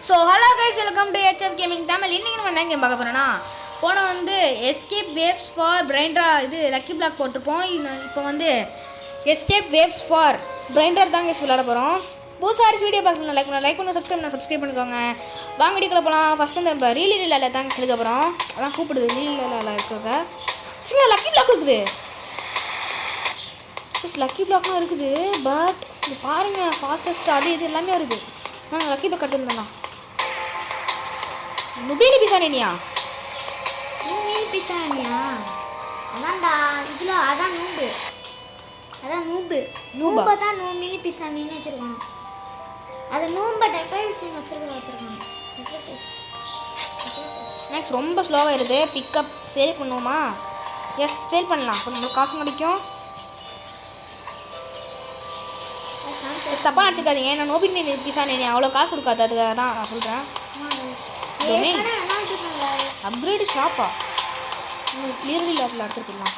So hello guys, welcome to HF gaming Tamil. இன்றைக்கி நம்ம என்ன கேம் பார்க்க போகிறோன்னா, போன வந்து எஸ்கேப் வேவ்ஸ் ஃபார் பிரைண்டரா இது லக்கி பிளாக் போட்டிருப்போம். இப்போ வந்து எஸ்கேப் வேவ்ஸ் ஃபார் பிரைண்டர் தான் கேஸ் விளையாட போகிறோம். புதுசாக வீடியோ பார்க்கணும், லைக் பண்ண சப்ஸ்கிரைப் பண்ணிக்கோங்க. வாங்க வீடியோக்குள்ள போகலாம். ஃபஸ்ட் வந்து நம்ம ரீல் இல்லை தாங்க எடுக்க போகிறோம். அதான் கூப்பிடுது ரீல் இல்லை இருக்காங்க. சரி, லக்கி பிளாக் இருக்குது. லக்கி பிளாக்லாம் இருக்குது. பட் இது பாருங்கள், ஃபாஸ்டஸ்ட் அது இது எல்லாமே வருது. நாங்கள் லக்கி பிளாக் எடுத்துருந்தோம்ண்ணா. நுபீனி பிசானியா அதான்டா இதில் அதான் நூம்பு தான் நூமினி பிசானின்னு வச்சுருக்காங்க. அது நூம்பை டெக்கரேஷன் வச்சுருக்காங்க. நெக்ஸ்ட் ரொம்ப ஸ்லோவாக இருக்குது. பிக்கப் சேல் பண்ணுவோமா? எஸ், சேல் பண்ணலாம். இப்போ நம்மளுக்கு காசு முடிக்கும். தப்பாக நினச்சிக்காதீங்க, நான் நோபினி பிசானி அவ்வளோ காசு கொடுக்காது, அதுக்காக தான் நான் சொல்கிறேன். அப்கிரேடு ஷாப்பா? கிளியர்லி லேட்டில் எடுத்துக்கலாம்.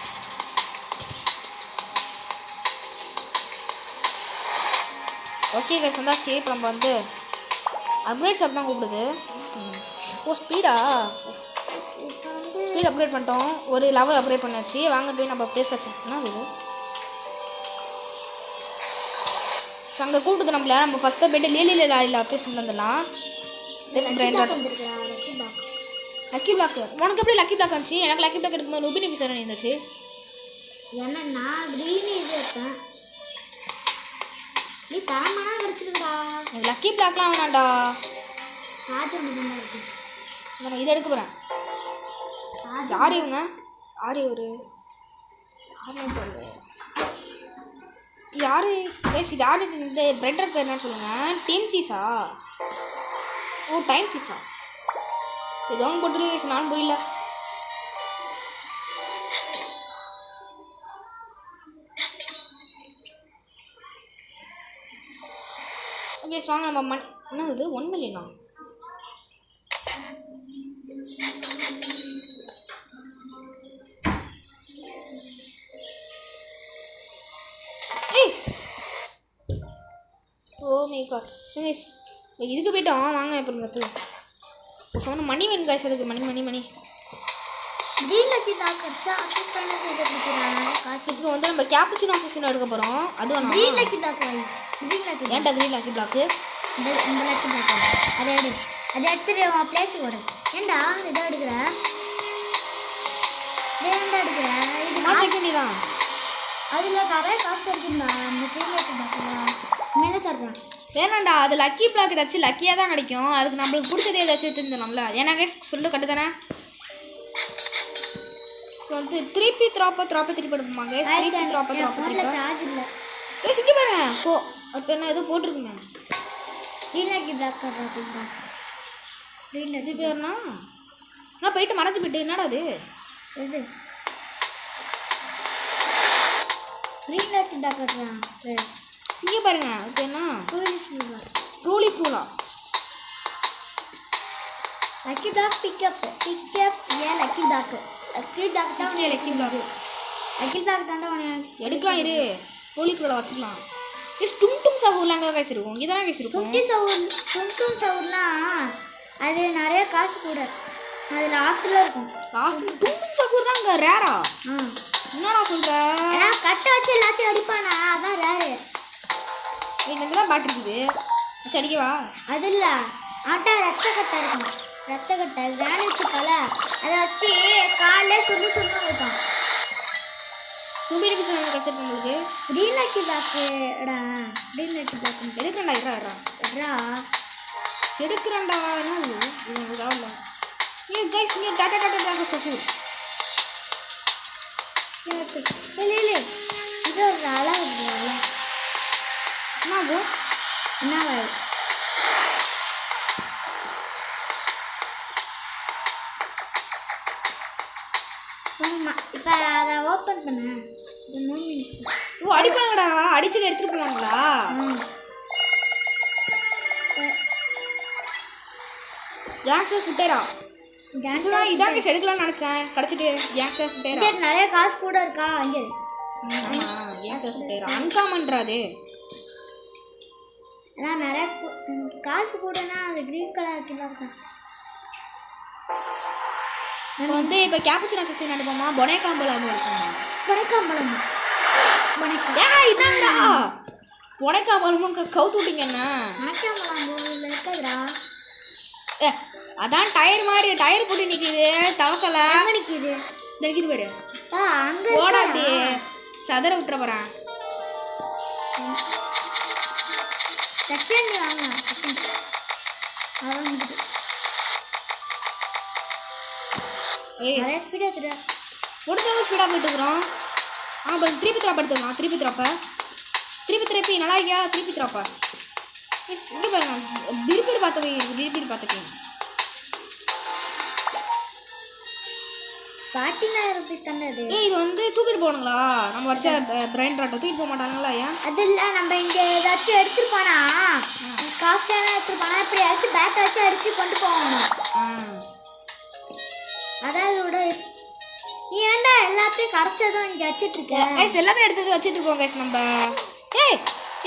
ஓகே கைஸ், வந்தாச்சு. இப்போ நம்ம வந்து அப்கிரேட் ஷாப் தான் கூப்பிடுது. ஓ ஸ்பீடா? ஸ்பீட் அப்கிரேட் பண்ணிட்டோம். ஒரு லெவல் அப்கிரேட் பண்ணியாச்சு. வாங்க போய் நம்ம ப்ளேஸ் வச்சுருக்கோம்னா அது அங்கே கூப்பிடுது நம்மள. நம்ம ஃபஸ்ட்டு போய்ட்டு லீலியில் லாரியில் அப்ளேஸ் பண்ணி வந்துடலாம். லக்கி பிளாக் உனக்கு எப்படி லக்கி பிளாக் வந்துச்சு? எனக்கு லக்கி பிளாக் எடுக்கும்போது நுபினி பிசானி இருந்துச்சு. ஏன்னா நான் க்ரீன் இது எடுத்தேன். நீ தாமனா கிடச்சிருக்கா. லக்கி பிளாக்லாம் வேணாண்டா. சார்ஜர் மட்டும் தான் இருக்கு. நான் இதை எடுக்க போகிறேன். யார் இவங்க? யார் இவர்? யார் பேசி யார்? இந்த பிரெண்டர் பேர் என்னன்னு சொல்லுங்கள். டீம் சீஸா? ஓ, டைம் சீஸா? எதுவும் போட்டு நானும் புரியல. ஓகே வாங்க நம்ம என்னது 1 மில்லியனா? ஓ மை காட், இதுக்கு போயிட்டோம். வாங்க இப்போ நம்ம சொன்ன மணி வேணும் காய்ஸ். அதுக்கு மணி க்ரீன் லக்கி பிளாக் அடிச்சா சூப்பரான இது பிடிச்சிருக்காங்க. காசு இப்போ வந்து நம்ம கேப்புச்சினோ செஷன் எடுக்க போகிறோம். அது வேணும். க்ரீன் லக்கி பிளாக் வாங்கி. க்ரீன் லக்கி ஏன்டா க்ரீன் லக்கி பிளாக்கு? இந்த லக்கி பிளாக் அதை எடுத்துட்டு உன் பிளேஸுக்கு வரும். ஏன்டா இதை எடுக்கிற? ஏன்டா எடுக்கிற? இது தான். அதில் நிறைய காசு இருக்குங்களா? அந்த க்ரீன் லக்கி பிளாக் மேலே சொல்கிறேன். வேணாண்டா, அது லக்கி பிளாக் ஏதாச்சும் லக்கியாக தான் கிடைக்கும். அதுக்கு நம்மளுக்கு பிடிச்சதே ஏதாச்சும் எடுத்துருந்தோம்ல. ஏன்னா சொல்லு கட்டு தானே. வந்து திருப்பி திருப்பி எடுப்போமாங்க. சார்ஜ் இல்லை. சிக்கி பாருங்க. போ அப்போ என்ன எதுவும் போட்டிருக்குமே. க்ரீன் லக்கி பிளாக் அப்படின்னா க்ரீன் லக்கி பேர்னா நான் போயிட்டு மறைஞ்சு போயிட்டு என்னடா அது? இது க்ரீன் லக்கி பிளாக் பண்ணுறான். சிங்க பாருங்க. அது என்ன? ட்ரூலி ஃப்ரூலா? லக்கி பிளாக் பிக்கப் ஏன் லக்கி பிளாக் தான் எடுக்கலாம். இரு, ட்ரூலி ஃப்ரூலா வச்சுக்கலாம். டும் சகூர்லாம் அங்கே காசு இருக்கும். இங்கே தானே காசு இருக்கும். டும் சகூர்லாம் அது நிறைய காசு கூட. அது லாஸ்ட்டில் இருக்கும். டும் சகூர் தான் அங்கே ரேரா? என்னடா சொல்கிற? கட்டை வச்சு எல்லாத்தையும் அடிப்பானா? அதான் ரேரு. என்னதான் பாட்டு இருக்குது. அடிக்கவா? அது இல்லை, ஆட்டா ரத்த கட்டை இருக்கும். ரத்த கட்டை வேன் வச்சுப்பால, அதை வச்சு காலையில் சுண்ணு வைப்பான். நுபினி பிசானி கிடச்சிருக்கு உங்களுக்கு. க்ரீன் லக்கி பிளாக்குடா. க்ரீன் லக்கி பிளாக் எடுக்கிறேன்டா. எடுக்கிறேன்டா. என்ன இது ஆகல. நீ கைஸ் நீ டாட்டா சகூர் இல்லை இது ஒரு அழகு இருக்குல்ல. என்ன இப்போ அதை ஓப்பன் பண்ண. ஓ, அடிப்பாங்கடா. அடிச்சு எடுத்துட்டு போனாங்களா? கேங்ஸ்டர் ஃபுட்டேரா? இதாங்க எடுக்கலாம்னு நினச்சேன். கிடச்சிட்டு கேங்ஸ்டர் ஃபுட்டேரா. நிறைய காசு கூட இருக்கா அங்கே? ஆமாம், கேங்ஸ்டர் ஃபுட்டேரா அன்காமன்றாது. ஆனால் நிறைய காசு கூடனா அது க்ரீன் கலர் கிலோ இருக்கும். இப்போ வந்து இப்போ கேப்புச்சினோ செஷன் அனுப்போமா பொனேகாம்பலம் இருக்குமா பொனைக்காம்பழம் என்னடா பொனேகாம்பலமும் கவுத்து விட்டீங்கண்ணா ஆட்டாம்பழம் இருக்காதுடா. ஏ அதான் டயர் மாதிரி டயர் போட்டு நிற்கிது தவக்கலை எங்கே நிற்கிது? நிற்கிது பாரு அங்கே போடா அப்படி சதற விட்டுற போகிறேன். செகண்ட் வாங்க செகண்ட் அவ்வளோ நிறைய ஸ்பீடாக எடுத்துட்டு முடிஞ்சளவு ஸ்பீடாக போயிட்டுருக்குறோம். இப்போ திருப்பி திராப்ப எடுத்துக்கலாம். திருப்பி நல்லா இருக்கியா? திருப்பி திராப்பா இங்கே பாருங்க பிரிப்பீர் பார்த்துக்கேன் 49 rupees தானே அது. இது வந்து தூக்கிட்டு போகணுங்களா? நம்ம வச்ச பிரைன் ராட்டை தூக்கிட்டு போக மாட்டாங்களா? ஏன் அது இல்லை, நம்ம இங்கே ஏதாச்சும் எடுத்துட்டு போனா காஸ்ட்லியான எடுத்துட்டு போனா இப்படி ஏதாச்சும் பேக் வச்சு அடிச்சு கொண்டு போகணும். அதான் இதோட நீ ஏன்டா எல்லாத்தையும் கரைச்சதும் இங்கே வச்சுட்டு இருக்க? கைஸ் எல்லாத்தையும் எடுத்து வச்சுட்டு இருக்கோம் கைஸ் நம்ம.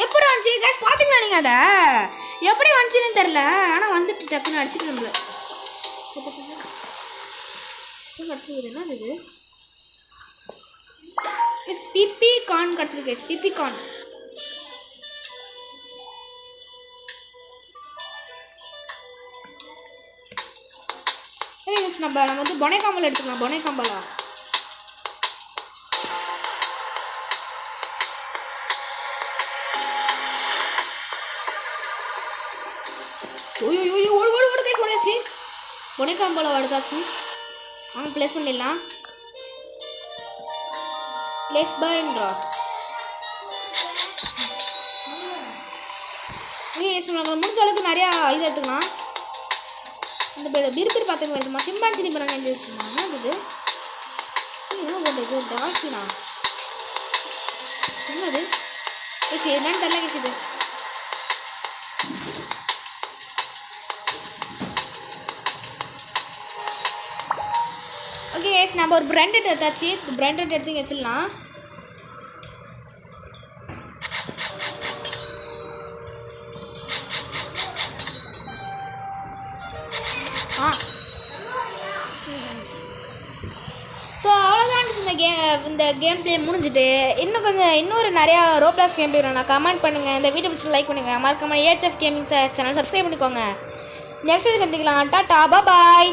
எப்படி வந்துச்சு கைஸ்? பார்த்தீங்களா நீங்கள் அதை எப்படி வந்துச்சுன்னு தெரில. ஆனால் வந்துட்டு டக்குன்னு அடிச்சுட்டு நம்மள கிடச்சிருக்கு. என்ன இது? பிபி கார்ன் கிடச்சிருக்கு. பிபி கார்ன் நம்ம வந்து பொனேகாம்பல் எடுத்துக்கலாம். பொனேகாம்பலா ஓடு கைஸ் ஓடியாச்சு. பொனேகாம்பலா எடுத்தாச்சு. அவன் ப்ளேஸ் பண்ணிடலாம். ப்ளேஸ் பைன் ராட் முடிஞ்ச அளவுக்கு நிறையா இது எடுத்துக்கலாம். இந்த பிரிப்பீர் பார்த்துக்க வேண்டுமா? சிம்பான்சி பண்ண எடுத்துமா? என்னது இது? டால்ஃபினா என்னது? சரி என்னன்னு தெரியல கேஸ். இது ஓகே கேஸ் நம்ம ஒரு பிராண்டட் எடுத்தாச்சு. பிராண்டட் எடுத்து வச்சிடலாம். ஸோ அவ்வளோதான் இந்த கேம் ப்ளே முடிஞ்சுட்டு இன்னொரு நிறையா ரோப்ளாக்ஸ் கேம் ப்ளே நான் கமெண்ட் பண்ணுங்கள். இந்த வீடியோ பிடிச்சி லைக் பண்ணுங்கள். மறக்காம ஏஹெச்எஃப் கேமிங் சேனல் சப்ஸ்கிரைப் பண்ணிக்கோங்க. நெக்ஸ்ட் வீடியோ சந்திக்கலாம். டாடா பாய்.